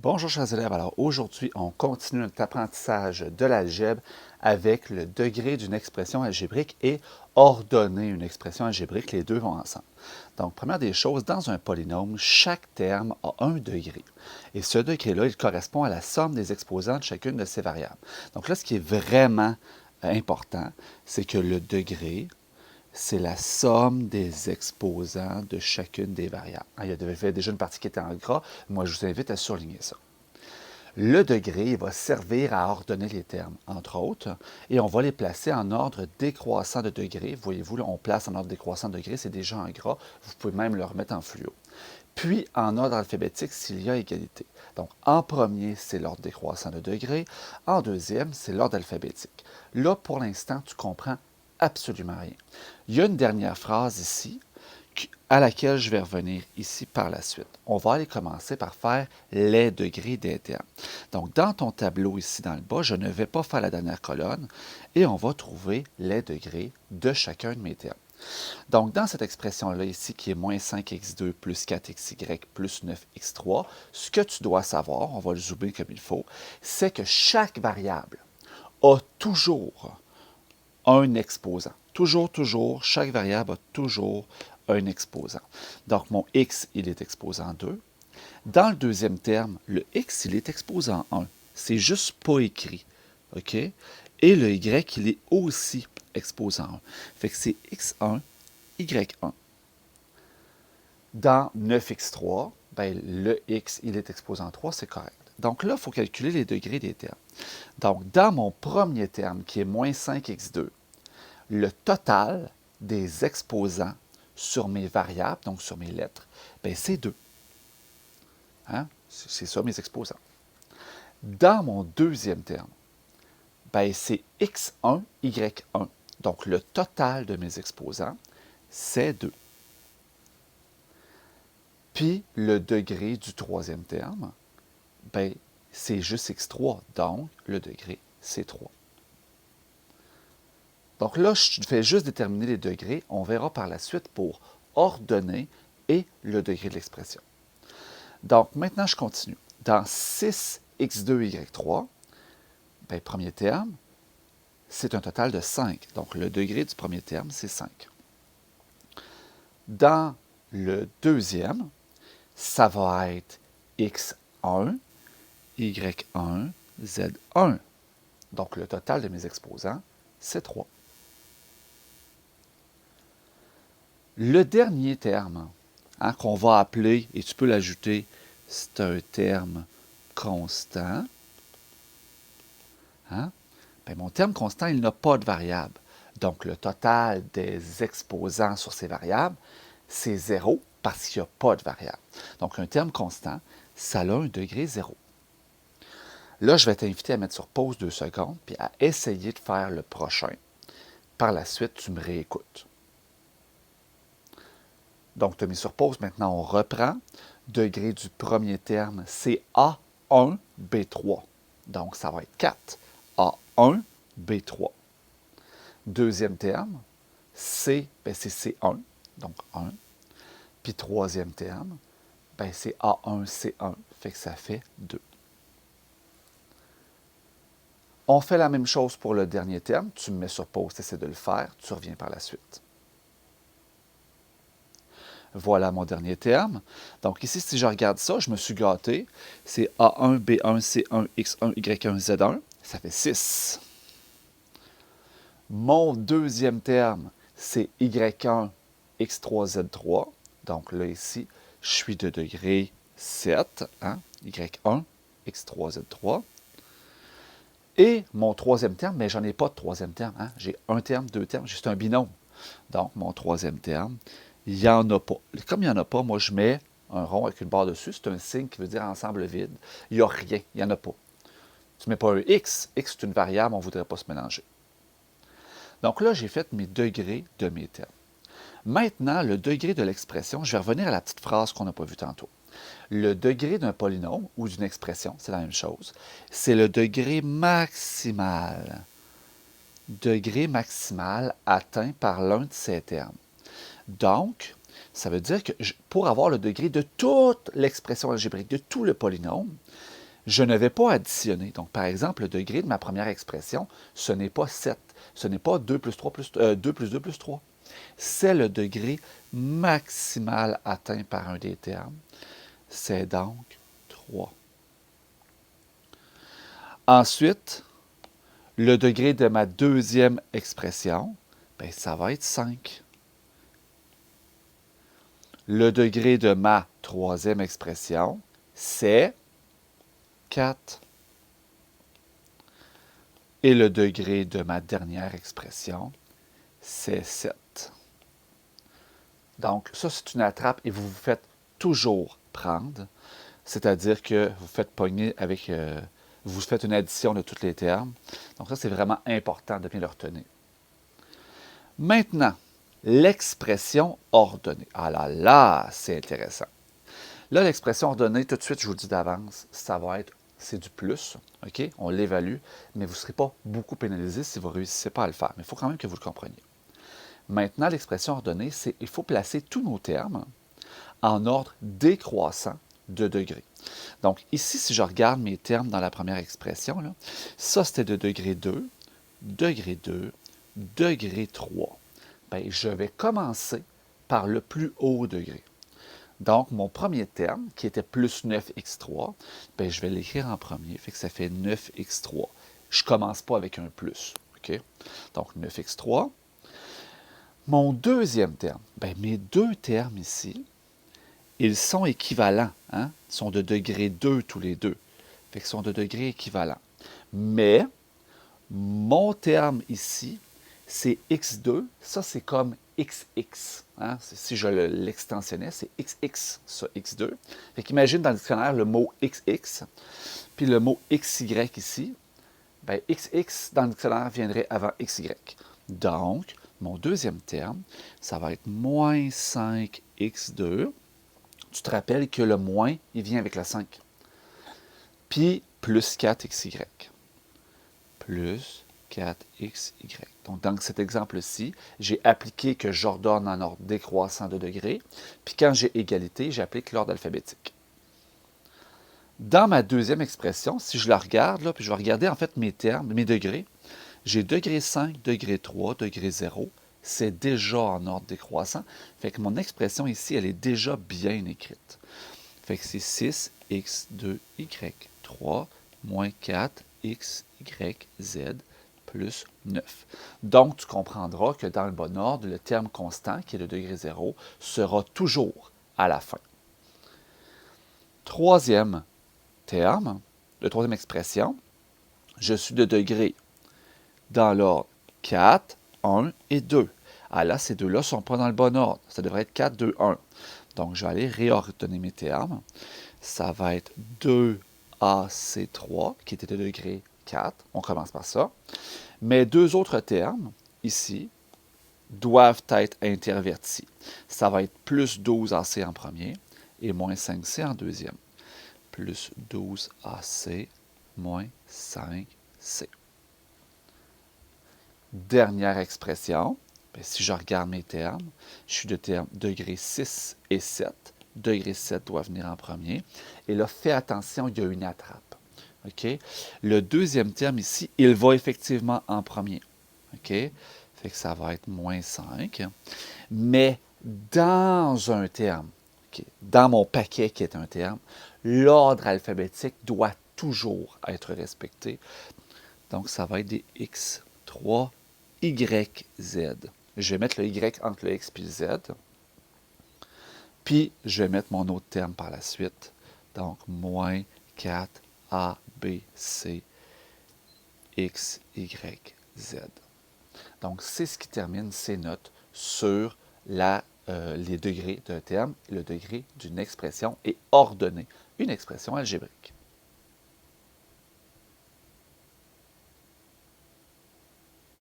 Bonjour chers élèves, alors aujourd'hui on continue notre apprentissage de l'algèbre avec le degré d'une expression algébrique et ordonner une expression algébrique, les deux vont ensemble. Donc première des choses, dans un polynôme, chaque terme a un degré et ce degré-là, il correspond à la somme des exposants de chacune de ces variables. Donc là, ce qui est vraiment important, c'est que le degré, c'est la somme des exposants de chacune des variables. Il y avait déjà une partie qui était en gras. Moi, je vous invite à surligner ça. Le degré va servir à ordonner les termes, entre autres, et on va les placer en ordre décroissant de degré. Voyez-vous, là, on place en ordre décroissant de degré, c'est déjà en gras. Vous pouvez même le remettre en fluo. Puis, en ordre alphabétique, s'il y a égalité. Donc, en premier, c'est l'ordre décroissant de degré. En deuxième, c'est l'ordre alphabétique. Là, pour l'instant, tu comprends absolument rien. Il y a une dernière phrase ici à laquelle je vais revenir ici par la suite. On va aller commencer par faire les degrés des termes. Donc, dans ton tableau ici dans le bas, je ne vais pas faire la dernière colonne et on va trouver les degrés de chacun de mes termes. Donc, dans cette expression-là ici, qui est moins 5x2 plus 4xy plus 9x3, ce que tu dois savoir, on va le zoomer comme il faut, c'est que chaque variable a toujours un exposant. Toujours, chaque variable a toujours un exposant. Donc, mon x, il est exposant 2. Dans le deuxième terme, le x, il est exposant 1. C'est juste pas écrit. OK? Et le y, il est aussi exposant 1. Fait que c'est x1, y1. Dans 9x3, ben, le x, il est exposant 3, c'est correct. Donc là, il faut calculer les degrés des termes. Donc, dans mon premier terme, qui est moins 5x2, le total des exposants sur mes variables, donc sur mes lettres, ben c'est 2. Hein? C'est ça mes exposants. Dans mon deuxième terme, ben c'est x1, y1. Donc le total de mes exposants, c'est 2. Puis le degré du troisième terme, ben c'est juste x3. Donc le degré, c'est 3. Donc là, je fais juste déterminer les degrés. On verra par la suite pour ordonner et le degré de l'expression. Donc maintenant, je continue. Dans 6x2y3, ben, premier terme, c'est un total de 5. Donc le degré du premier terme, c'est 5. Dans le deuxième, ça va être x1, y1, z1. Donc le total de mes exposants, c'est 3. Le dernier terme, hein, qu'on va appeler, et tu peux l'ajouter, c'est un terme constant. Hein? Bien, mon terme constant, il n'a pas de variable. Donc, le total des exposants sur ces variables, c'est 0 parce qu'il n'y a pas de variable. Donc, un terme constant, ça a un degré 0. Là, je vais t'inviter à mettre sur pause 2 secondes puis à essayer de faire le prochain. Par la suite, tu me réécoutes. Donc, tu as mis sur pause. Maintenant, on reprend. Degré du premier terme, c'est A1, B3. Donc, ça va être 4. A1, B3. Deuxième terme, C, ben c'est C1, donc 1. Puis troisième terme, ben c'est A1, C1, fait que ça fait 2. On fait la même chose pour le dernier terme. Tu me mets sur pause, tu essaies de le faire, tu reviens par la suite. Voilà mon dernier terme. Donc ici, si je regarde ça, je me suis gâté. C'est A1, B1, C1, X1, Y1, Z1. Ça fait 6. Mon deuxième terme, c'est Y1, X3, Z3. Donc là, ici, je suis de degré 7. Hein? Y1, X3, Z3. Et mon troisième terme, mais j'en ai pas de troisième terme. Hein? J'ai un terme, deux termes, juste un binôme. Donc, mon troisième terme, il n'y en a pas. Comme il n'y en a pas, moi, je mets un rond avec une barre dessus. C'est un signe qui veut dire ensemble vide. Il n'y a rien. Il n'y en a pas. Tu ne mets pas un X. X, c'est une variable. On ne voudrait pas se mélanger. Donc là, j'ai fait mes degrés de mes termes. Maintenant, le degré de l'expression, je vais revenir à la petite phrase qu'on n'a pas vue tantôt. Le degré d'un polynôme ou d'une expression, c'est la même chose, c'est le degré maximal. Degré maximal atteint par l'un de ces termes. Donc, ça veut dire que pour avoir le degré de toute l'expression algébrique, de tout le polynôme, Je ne vais pas additionner. Donc, par exemple, le degré de ma première expression, ce n'est pas 7. Ce n'est pas 2 plus 3 plus 2 plus 2 plus 3. C'est le degré maximal atteint par un des termes. C'est donc 3. Ensuite, le degré de ma deuxième expression, ben, ça va être 5. Le degré de ma troisième expression, c'est 4. Et le degré de ma dernière expression, c'est 7. Donc, ça, c'est une attrape et vous vous faites toujours prendre, c'est-à-dire que vous faites pogner avec... vous faites une addition de tous les termes. Donc, ça, c'est vraiment important de bien le retenir. Maintenant, l'expression ordonnée. Ah là là, c'est intéressant. Là, l'expression ordonnée, tout de suite, je vous le dis d'avance, ça va être, c'est du plus, OK? On l'évalue, mais vous ne serez pas beaucoup pénalisé si vous ne réussissez pas à le faire. Mais il faut quand même que vous le compreniez. Maintenant, l'expression ordonnée, c'est il faut placer tous nos termes en ordre décroissant de degré. Donc, ici, si je regarde mes termes dans la première expression, là, ça, c'était de degré 2, degré 2, degré 3. Bien, je vais commencer par le plus haut degré. Donc, mon premier terme, qui était plus 9x3, bien, je vais l'écrire en premier, fait que ça fait 9x3. Je ne commence pas avec un plus. OK? Donc, 9x3. Mon deuxième terme, bien, mes deux termes ici, ils sont équivalents. Hein? Ils sont de degré 2 tous les deux. Fait qu'ils sont de degré équivalent. Mais, mon terme ici, c'est x2. Ça, c'est comme xx. Hein? Si je l'extensionnais, c'est xx, ça, x2. Fait qu'imagine dans le dictionnaire le mot xx, puis le mot xy ici. Bien, xx dans le dictionnaire viendrait avant xy. Donc, mon deuxième terme, ça va être moins 5x2. Tu te rappelles que le moins, il vient avec le 5. Puis, plus 4xy. Plus 4xy. Donc, dans cet exemple-ci, j'ai appliqué que j'ordonne en ordre décroissant de degrés. Puis, quand j'ai égalité, j'applique l'ordre alphabétique. Dans ma deuxième expression, si je la regarde, là, puis je vais regarder en fait mes termes, mes degrés, j'ai degré 5, degré 3, degré 0. C'est déjà en ordre décroissant. Fait que mon expression ici, elle est déjà bien écrite. Fait que c'est 6x2y3 moins 4xyz plus 9. Donc, tu comprendras que dans le bon ordre, le terme constant, qui est le degré 0, sera toujours à la fin. Troisième terme, la troisième expression, je suis de degré dans l'ordre 4, 1 et 2. Ah là, ces deux-là ne sont pas dans le bon ordre. Ça devrait être 4, 2, 1. Donc, je vais aller réordonner mes termes. Ça va être 2AC3, qui était de degré 4. On commence par ça. Mes deux autres termes, ici, doivent être intervertis. Ça va être plus 12AC en premier et moins 5C en deuxième. Plus 12AC moins 5C. Dernière expression, bien, si je regarde mes termes, je suis de terme degré 6 et 7. Degré 7 doit venir en premier. Et là, fais attention, il y a une attrape. OK? Le deuxième terme ici, il va effectivement en premier. OK? Fait que ça va être moins 5. Mais dans un terme, okay, dans mon paquet qui est un terme, l'ordre alphabétique doit toujours être respecté. Donc, ça va être des x3, YZ. Je vais mettre le Y entre le X et le Z. Puis, je vais mettre mon autre terme par la suite. Donc, moins 4A, B, C, X, Y, Z. Donc, c'est ce qui termine ces notes sur les degrés d'un terme, le degré d'une expression et ordonner une expression algébrique.